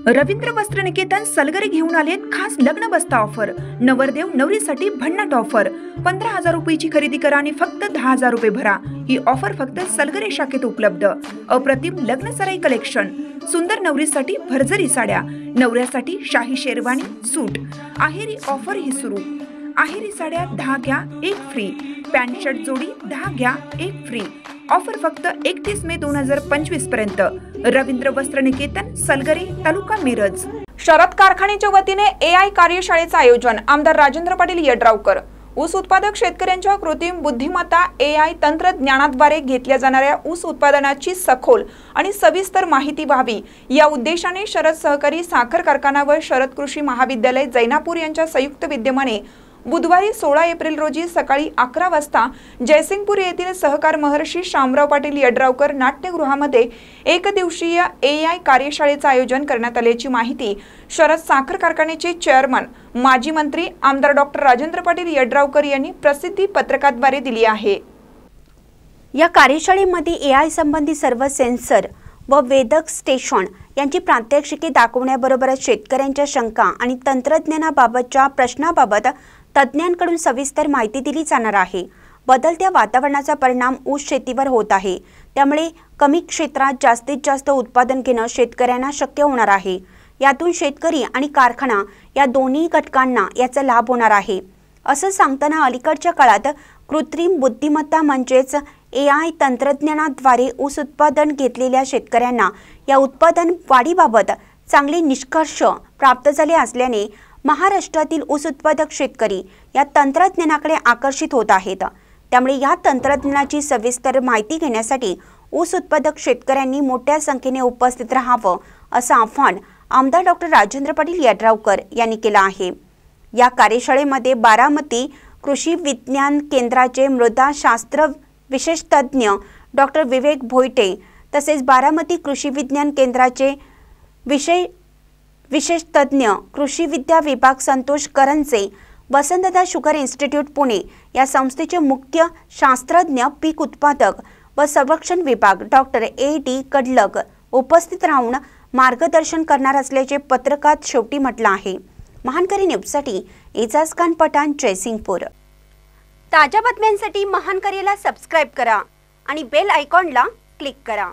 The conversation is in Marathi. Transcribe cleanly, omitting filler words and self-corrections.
रवींद्र वस्त्र निकेतन सलगरे घेऊन आलेत खास लग्न बस्ता ऑफर। नवरदेव नवरीसाठी भन्नाट ऑफर। 15,000 रुपयाची खरेदी करा आणि फक्त 10,000 रुपये भरा। ही ऑफर फक्त सलगरे शाखेत उपलब्ध। अप्रतिम लग्न सराई कलेक्शन, सुंदर नवरीसाठी भरजरी साड्या, नवऱ्यासाठी शाही शेरवानी सूट। आहेरी ऑफर ही सुरू। आहेरी साड्या 10 घ्या 1 फ्री। पॅन्ट शर्ट जोडी 10 घ्या 1 फ्री। ऑफर फक्त 31 मे 2025 पर्यंत। रवींद्र वस्त्र निकेतन सलगरे, तालुका मिरज। शरद कारखान्याच्या वतीने AI कार्यशाळेचे आयोजन। आमदार राजेंद्र पाटील यड्रावकर। ऊस उत्पादक शेतकऱ्यांच्या कृत्रिम बुद्धिमत्ता AI तंत्रज्ञानाद्वारे घेतल्या जाणाऱ्या ऊस उत्पादनाची सखोल आणि सविस्तर माहिती व्हावी या उद्देशाने शरद सहकारी साखर कारखाना व शरद कृषी महाविद्यालय जैनापूर यांच्या संयुक्त विद्यमाने बुधवारी 16 एप्रिल रोजी सकाळी 11 वाजता जयसिंगपूर येथील सहकार महर्षी शामराव पाटील यड्रावकर नाट्यगृहामध्ये एक दिवसीय AI कार्यशाळेचे आयोजन करण्यात आल्याची माहिती शरद साखर कारखान्याचे चेअरमन माजी मंत्री आमदार डॉक्टर राजेंद्र पाटील यड्रावकर यांनी प्रसिद्धी पत्रकाद्वारे दिली आहे। या कार्यशाळेमध्ये AI संबंधी सर्व सेन्सर व वेदक स्टेशन यांची प्रात्यक्षिके दाखवण्याबरोबरच शेतकऱ्यांच्या शंका आणि तंत्रज्ञानाबाबतच्या प्रश्नाबाबत तज्ञांकडून सविस्तर माहिती दिली जाणार आहे। बदलत्या वातावरणाचा परिणाम ऊस शेतीवर होत आहे, त्यामुळे कमी क्षेत्रात जास्तीत जास्त उत्पादन घेणे शेतकऱ्यांना शक्य होणार आहे। यातून शेतकरी आणि कारखाना या दोन्ही घटकांना याचा लाभ होणार आहे, असं सांगताना अलीकडच्या काळात कृत्रिम बुद्धिमत्ता म्हणजेच AI तंत्रज्ञानाद्वारे ऊस उत्पादन घेतलेल्या शेतकऱ्यांना या उत्पादन वाढीबाबत चांगले निष्कर्ष प्राप्त झाले असल्याने महाराष्ट्रातील ऊस उत्पादक शेतकरी या तंत्रज्ञानाकडे आकर्षित होत आहेत। त्यामुळे या तंत्रज्ञानाची सविस्तर माहिती घेण्यासाठी ऊस उत्पादक शेतकऱ्यांनी मोठ्या संख्येने उपस्थित राहावं असं आवाहन आमदार डॉक्टर राजेंद्र पाटील यड्रावकर यांनी केलं आहे। या कार्यशाळेमध्ये बारामती कृषी विज्ञान केंद्राचे मृदाशास्त्र विशेष तज्ञ डॉक्टर विवेक भोईटे तसेच बारामती कृषी विज्ञान केंद्राचे विशेष तज्ञ कृषी विद्या विभाग संतोष करंजे, वसंतदादा शुगर इन्स्टिट्यूट पुणे या संस्थेचे मुख्य शास्त्रज्ञ पीक उत्पादक व संरक्षण विभाग डॉक्टर AD कडलग उपस्थित राहून मार्गदर्शन करणार असल्याचे पत्रकात शेवटी म्हटलं आहे। महानकरी न्यूजसाठी एजाज खान पठाण, जयसिंगपूर। ताज्या बातम्यांसाठी महानकरीला सबस्क्राइब करा आणि बेल आयकॉनला क्लिक करा।